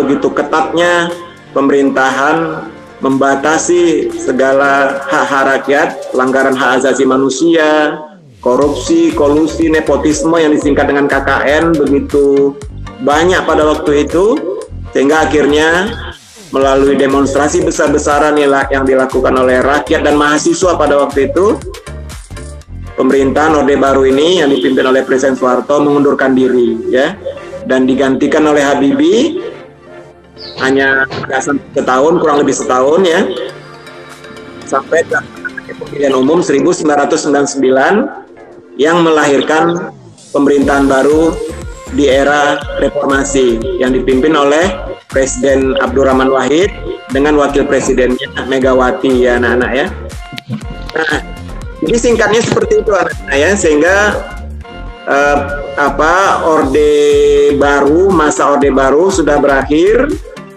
Speaker 1: begitu ketatnya pemerintahan membatasi segala hak-hak rakyat, pelanggaran hak asasi manusia, korupsi, kolusi, nepotisme yang disingkat dengan KKN begitu banyak pada waktu itu, sehingga akhirnya melalui demonstrasi besar-besaran yang dilakukan oleh rakyat dan mahasiswa pada waktu itu, pemerintahan Orde Baru ini yang dipimpin oleh Presiden Soeharto mengundurkan diri ya, dan digantikan oleh Habibie hanya setahun, kurang lebih setahun ya, sampai pemilihan umum 1999 yang melahirkan pemerintahan baru di era reformasi yang dipimpin oleh Presiden Abdurrahman Wahid dengan wakil presidennya Megawati ya anak-anak ya. Nah, jadi singkatnya seperti itu anak-anak ya, sehingga Orde Baru, masa Orde Baru sudah berakhir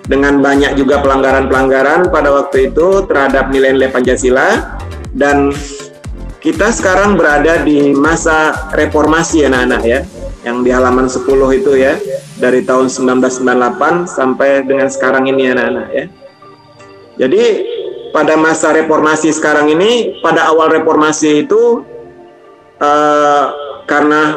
Speaker 1: dengan banyak juga pelanggaran-pelanggaran pada waktu itu terhadap nilai-nilai Pancasila, dan kita sekarang berada di masa reformasi anak-anak ya, yang di halaman 10 itu ya, dari tahun 1998 sampai dengan sekarang ini anak-anak ya. Jadi pada masa reformasi sekarang ini, pada awal reformasi itu karena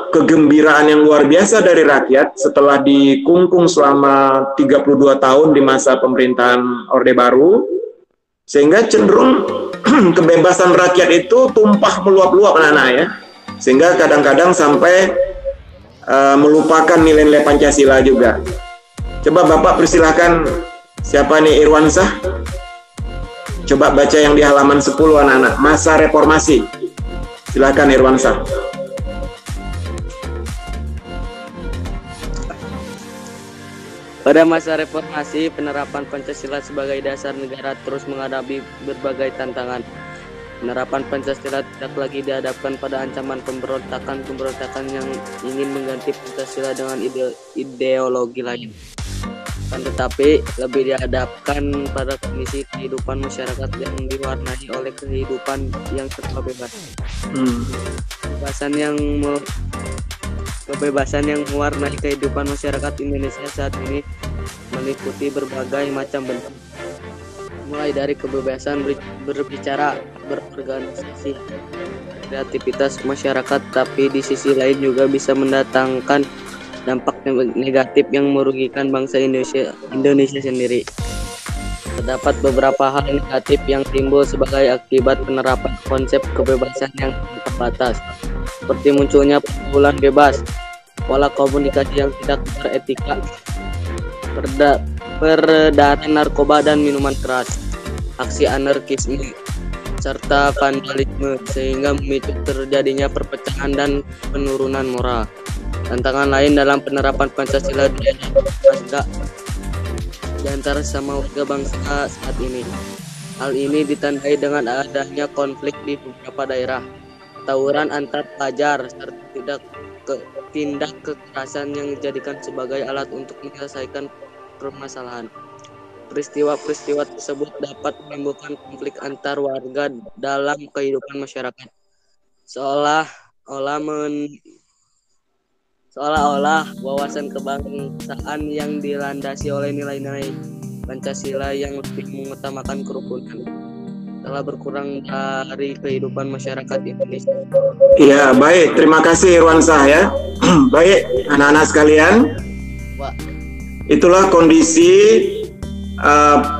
Speaker 1: kegembiraan yang luar biasa dari rakyat setelah dikungkung selama 32 tahun di masa pemerintahan Orde Baru, sehingga cenderung kebebasan rakyat itu tumpah meluap-luap anak-anak ya, sehingga kadang-kadang sampai melupakan nilai-nilai Pancasila juga. Coba Bapak persilahkan, siapa nih Irwansah? Coba baca yang di halaman 10 anak-anak, masa reformasi. Silakan Irwansah.
Speaker 3: Pada masa reformasi, penerapan Pancasila sebagai dasar negara terus menghadapi berbagai tantangan. Penerapan Pancasila tidak lagi dihadapkan pada ancaman pemberontakan yang ingin mengganti Pancasila dengan ideologi lain. Tetapi lebih dihadapkan pada kondisi kehidupan masyarakat yang diwarnai oleh kehidupan yang serba bebas. Kebebasan yang mewarnai kehidupan masyarakat Indonesia saat ini meliputi berbagai macam bentuk, mulai dari kebebasan berbicara, berorganisasi, kreativitas masyarakat, tapi di sisi lain juga bisa mendatangkan dampak negatif yang merugikan bangsa Indonesia sendiri. Terdapat beberapa hal negatif yang timbul sebagai akibat penerapan konsep kebebasan yang terbatas, seperti munculnya pergaulan bebas, pola komunikasi yang tidak beretika, peredaran narkoba dan minuman keras, aksi anarkisme, serta vandalisme, sehingga memicu terjadinya perpecahan dan penurunan moral. Tantangan lain dalam penerapan Pancasila di antara sama warga bangsa saat ini. Hal ini ditandai dengan adanya konflik di beberapa daerah, tawuran antar pelajar, serta tindak kekerasan yang dijadikan sebagai alat untuk menyelesaikan permasalahan. Peristiwa-peristiwa tersebut dapat menimbulkan konflik antar warga dalam kehidupan masyarakat, seolah-olah wawasan kebangsaan yang dilandasi oleh nilai-nilai Pancasila yang lebih mengutamakan kerukunan telah berkurang dari kehidupan masyarakat Indonesia.
Speaker 1: Iya, baik. Terima kasih Irwansah ya. Baik, anak-anak sekalian. Itulah kondisi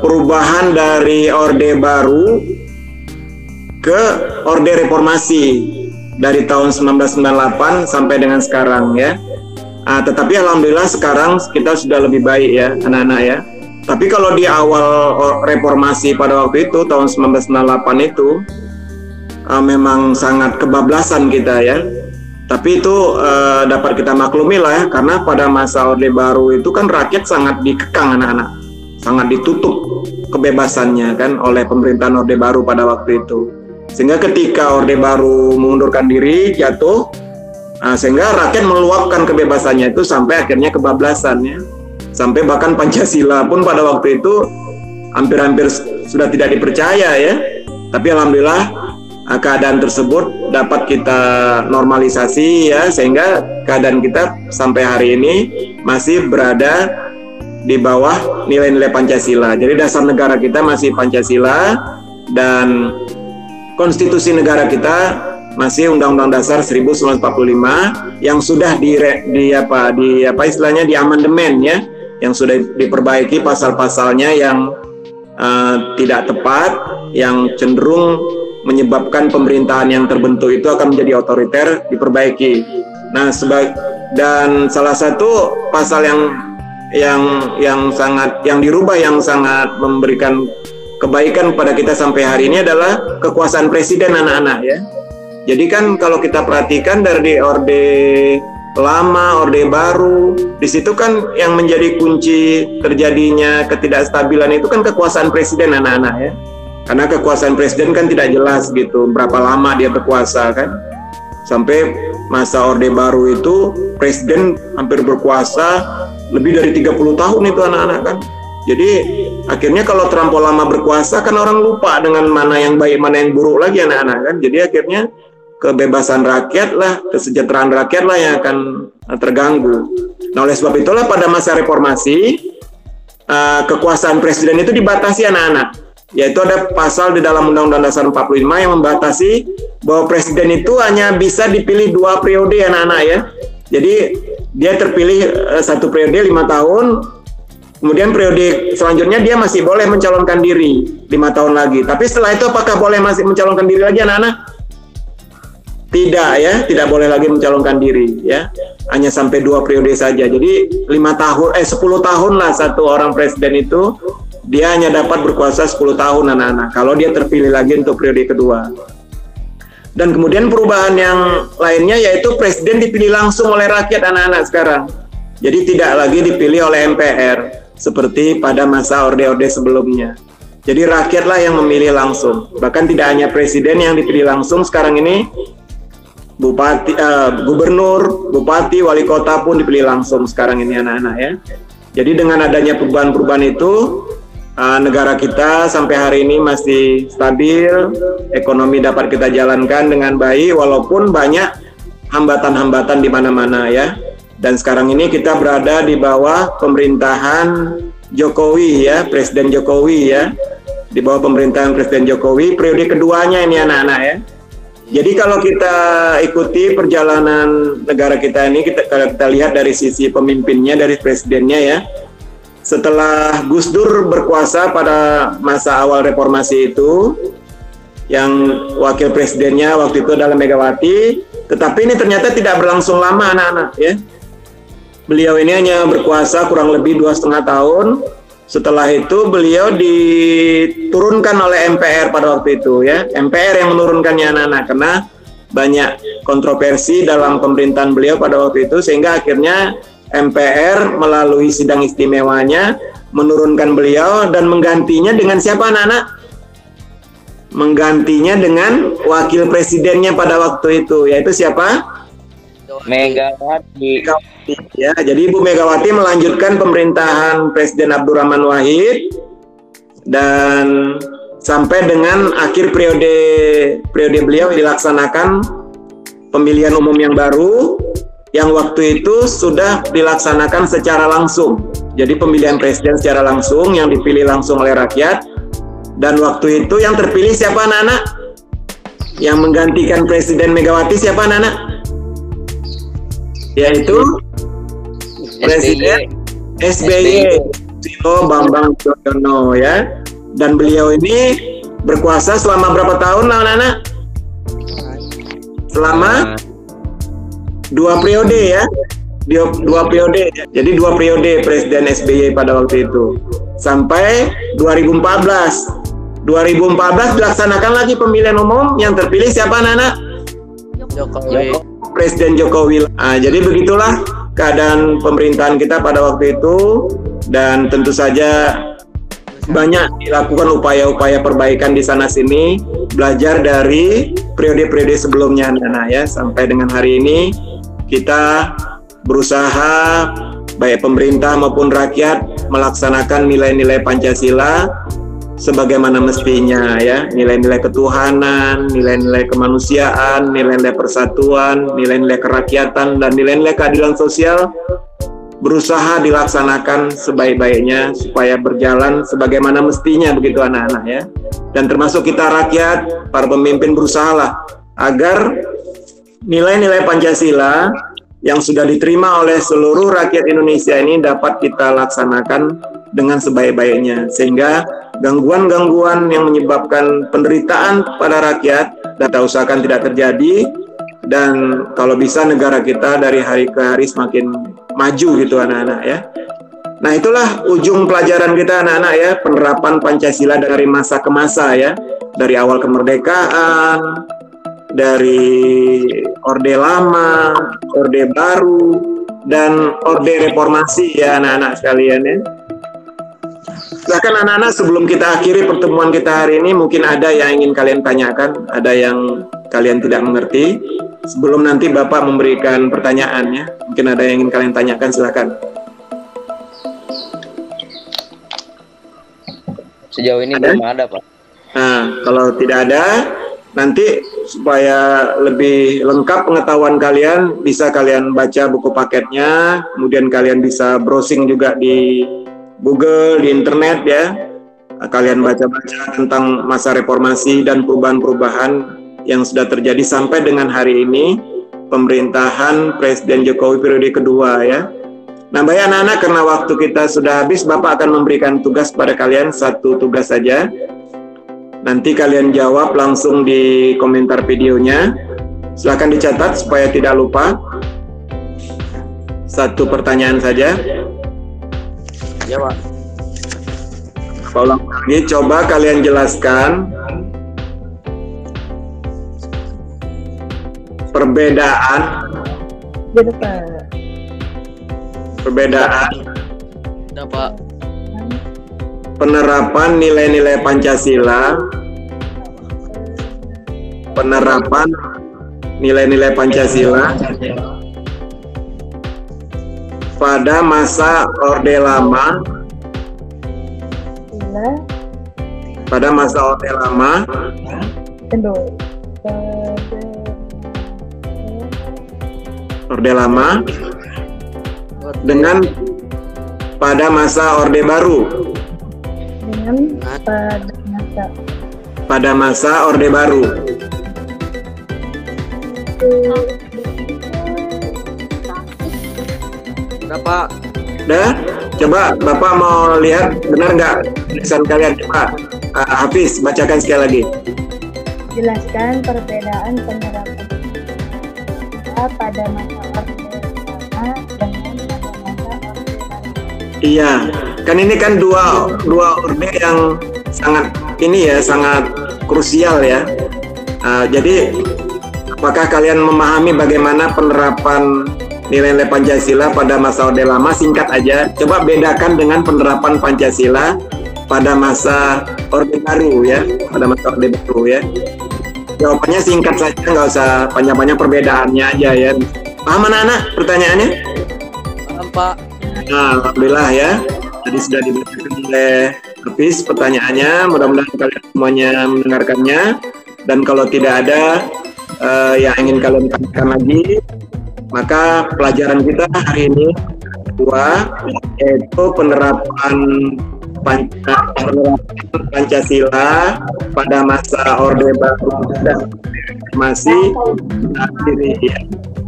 Speaker 1: perubahan dari Orde Baru ke Orde Reformasi dari tahun 1998 sampai dengan sekarang ya. Tetapi alhamdulillah sekarang kita sudah lebih baik ya anak-anak ya. Tapi kalau di awal reformasi pada waktu itu tahun 1998 itu memang sangat kebablasan kita ya. Tapi itu dapat kita maklumi lah ya, karena pada masa Orde Baru itu kan rakyat sangat dikekang anak-anak, sangat ditutup kebebasannya kan oleh pemerintahan Orde Baru pada waktu itu. Sehingga ketika Orde Baru mengundurkan diri, jatuh, sehingga rakyat meluapkan kebebasannya itu sampai akhirnya kebablasannya. Sampai bahkan Pancasila pun pada waktu itu hampir-hampir sudah tidak dipercaya ya. Tapi alhamdulillah keadaan tersebut dapat kita normalisasi ya, sehingga keadaan kita sampai hari ini masih berada di bawah nilai-nilai Pancasila. Jadi dasar negara kita masih Pancasila dan konstitusi negara kita masih Undang-Undang Dasar 1945 yang sudah di amandemen ya, yang sudah diperbaiki pasal-pasalnya yang tidak tepat, yang cenderung menyebabkan pemerintahan yang terbentuk itu akan menjadi otoriter, diperbaiki. Nah, dan salah satu pasal yang dirubah yang sangat memberikan kebaikan pada kita sampai hari ini adalah kekuasaan presiden anak-anak ya. Jadi kan kalau kita perhatikan dari Orde Lama, Orde Baru, di situ kan yang menjadi kunci terjadinya ketidakstabilan itu kan kekuasaan presiden anak-anak ya. Karena kekuasaan presiden kan tidak jelas gitu, berapa lama dia berkuasa kan. Sampai masa Orde Baru itu presiden hampir berkuasa lebih dari 30 tahun itu anak-anak kan. Jadi akhirnya kalau terlampau lama berkuasa kan orang lupa dengan mana yang baik, mana yang buruk lagi anak-anak kan. Jadi akhirnya kebebasan rakyat lah, kesejahteraan rakyat lah yang akan terganggu. Nah, oleh sebab itulah pada masa reformasi kekuasaan presiden itu dibatasi anak-anak. yaitu ada pasal di dalam Undang-Undang Dasar 45 yang membatasi bahwa presiden itu hanya bisa dipilih 2 periode anak-anak ya. Jadi dia terpilih 1 periode 5 tahun, kemudian periode selanjutnya dia masih boleh mencalonkan diri 5 tahun lagi. Tapi setelah itu apakah boleh masih mencalonkan diri lagi anak-anak? Tidak ya, tidak boleh lagi mencalonkan diri ya. Hanya sampai 2 periode saja. Jadi 10 tahun lah satu orang presiden itu dia hanya dapat berkuasa 10 tahun anak-anak kalau dia terpilih lagi untuk periode kedua. Dan kemudian perubahan yang lainnya yaitu presiden dipilih langsung oleh rakyat anak-anak sekarang. Jadi tidak lagi dipilih oleh MPR seperti pada masa orde-orde sebelumnya. Jadi rakyatlah yang memilih langsung. Bahkan tidak hanya presiden yang dipilih langsung, sekarang ini bupati, gubernur, bupati, wali kota pun dipilih langsung sekarang ini anak-anak ya. Jadi dengan adanya perubahan-perubahan itu, negara kita sampai hari ini masih stabil, ekonomi dapat kita jalankan dengan baik walaupun banyak hambatan-hambatan di mana-mana ya. Dan sekarang ini kita berada di bawah pemerintahan Jokowi ya, Presiden Jokowi ya. Di bawah pemerintahan Presiden Jokowi periode keduanya ini anak-anak ya. Jadi kalau kita ikuti perjalanan negara kita ini, kalau kita lihat dari sisi pemimpinnya, dari presidennya ya. Setelah Gus Dur berkuasa pada masa awal reformasi itu, yang wakil presidennya waktu itu adalah Megawati, tetapi ini ternyata tidak berlangsung lama anak-anak ya. Beliau ini hanya berkuasa kurang lebih 2,5 tahun. Setelah itu beliau diturunkan oleh MPR pada waktu itu ya. MPR yang menurunkannya anak-anak karena banyak kontroversi dalam pemerintahan beliau pada waktu itu, sehingga akhirnya MPR melalui sidang istimewanya menurunkan beliau dan menggantinya dengan siapa anak-anak? Menggantinya dengan wakil presidennya pada waktu itu, yaitu siapa?
Speaker 4: Megawati.
Speaker 1: Ya, jadi Ibu Megawati melanjutkan pemerintahan Presiden Abdurrahman Wahid dan sampai dengan akhir periode beliau dilaksanakan pemilihan umum yang baru, yang waktu itu sudah dilaksanakan secara langsung. Jadi pemilihan presiden secara langsung yang dipilih langsung oleh rakyat. Dan waktu itu yang terpilih siapa anak-anak? Yang menggantikan Presiden Megawati siapa anak-anak? Yaitu Presiden SBY Susilo Bambang Yudhoyono ya. Dan beliau ini berkuasa selama berapa tahun anak-anak? Selama 2 periode ya, 2 periode. Jadi 2 periode Presiden SBY pada waktu itu sampai 2014. 2014 dilaksanakan lagi pemilihan umum, yang terpilih siapa anak-anak?
Speaker 3: Jokowi.
Speaker 1: Presiden Jokowi. Jadi begitulah keadaan pemerintahan kita pada waktu itu, dan tentu saja banyak dilakukan upaya-upaya perbaikan di sana sini, belajar dari periode-periode sebelumnya anak-anak ya, sampai dengan hari ini kita berusaha baik pemerintah maupun rakyat melaksanakan nilai-nilai Pancasila sebagaimana mestinya ya, nilai-nilai ketuhanan, nilai-nilai kemanusiaan, nilai-nilai persatuan, nilai-nilai kerakyatan, dan nilai-nilai keadilan sosial berusaha dilaksanakan sebaik-baiknya supaya berjalan sebagaimana mestinya, begitu anak-anak ya. Dan termasuk kita rakyat, para pemimpin berusahalah agar nilai-nilai Pancasila yang sudah diterima oleh seluruh rakyat Indonesia ini dapat kita laksanakan dengan sebaik-baiknya, sehingga gangguan-gangguan yang menyebabkan penderitaan pada rakyat kita usahakan tidak terjadi, dan kalau bisa negara kita dari hari ke hari semakin maju gitu anak-anak ya. Nah itulah ujung pelajaran kita anak-anak ya, penerapan Pancasila dari masa ke masa ya, dari awal kemerdekaan, dari Orde Lama, Orde Baru, dan Orde Reformasi ya anak-anak sekalian ya. Silakan anak-anak, sebelum kita akhiri pertemuan kita hari ini, mungkin ada yang ingin kalian tanyakan, ada yang kalian tidak mengerti. Sebelum nanti Bapak memberikan pertanyaannya, mungkin ada yang ingin kalian tanyakan, silakan.
Speaker 4: Sejauh ini belum ada, Pak.
Speaker 1: Nah, kalau tidak ada, nanti supaya lebih lengkap pengetahuan kalian, bisa kalian baca buku paketnya, kemudian kalian bisa browsing juga di Google, di internet ya. kalian baca-baca tentang masa reformasi dan perubahan-perubahan yang sudah terjadi sampai dengan hari ini, pemerintahan Presiden Jokowi periode kedua ya. Nah, baik anak-anak, karena waktu kita sudah habis, Bapak akan memberikan tugas pada kalian, satu tugas saja. Nanti kalian jawab langsung di komentar videonya. Silahkan dicatat supaya tidak lupa. Satu pertanyaan saja.
Speaker 3: Ya, Pak.
Speaker 1: Pak ulang lagi, coba kalian jelaskan perbedaan
Speaker 3: Udah, Pak.
Speaker 1: penerapan nilai-nilai Pancasila, penerapan nilai-nilai Pancasila pada masa Orde Lama, Orde Lama dengan pada masa Orde Baru, pada masa Orde Baru.
Speaker 3: Udah, Pak.
Speaker 1: Udah? Coba Bapak mau lihat benar nggak tulisan kalian. Coba Hafiz bacakan sekali lagi.
Speaker 5: Jelaskan perbedaan penerapan pada masa Orde Lama dengan pada masa Orde Baru.
Speaker 1: Iya, kan ini kan dua orde yang sangat sangat krusial ya. Jadi apakah kalian memahami bagaimana penerapan nilai-nilai Pancasila pada masa Orde Lama? Singkat aja, coba bedakan dengan penerapan Pancasila pada masa Orde Baru ya, pada masa Orde Baru ya. Jawabannya singkat saja, nggak usah panjang-panjang perbedaannya aja ya. Paham anak-anak pertanyaannya?
Speaker 3: Paham, Pak.
Speaker 1: Nah, alhamdulillah ya. Tadi sudah dibacakan oleh Hafiz pertanyaannya. Mudah-mudahan kalian semuanya mendengarkannya. Dan kalau tidak ada yang ingin kalian tanyakan lagi, maka pelajaran kita hari ini kedua, yaitu penerapan Pancasila pada masa Orde Baru dan masih akhiri ya.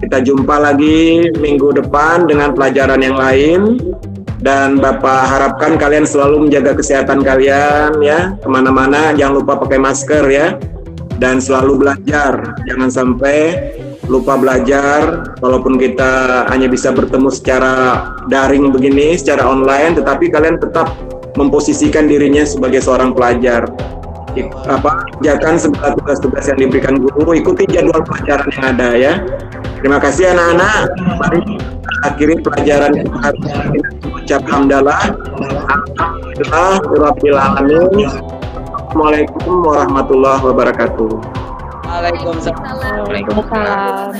Speaker 1: Kita jumpa lagi minggu depan dengan pelajaran yang lain, dan Bapak harapkan kalian selalu menjaga kesehatan kalian ya, kemana-mana jangan lupa pakai masker ya, dan selalu belajar, jangan sampai lupa belajar. Walaupun kita hanya bisa bertemu secara daring begini, secara online, tetapi kalian tetap memposisikan dirinya sebagai seorang pelajar. Kerjakan segala tugas-tugas yang diberikan guru, ikuti jadwal pelajaran yang ada ya. Terima kasih anak-anak. Mari kita akhiri pelajaran kita hari ini. Ucap hamdalah. Alhamdulillah alamin. Assalamualaikum warahmatullahi wabarakatuh.
Speaker 3: Waalaikumsalam.
Speaker 2: Waalaikumsalam.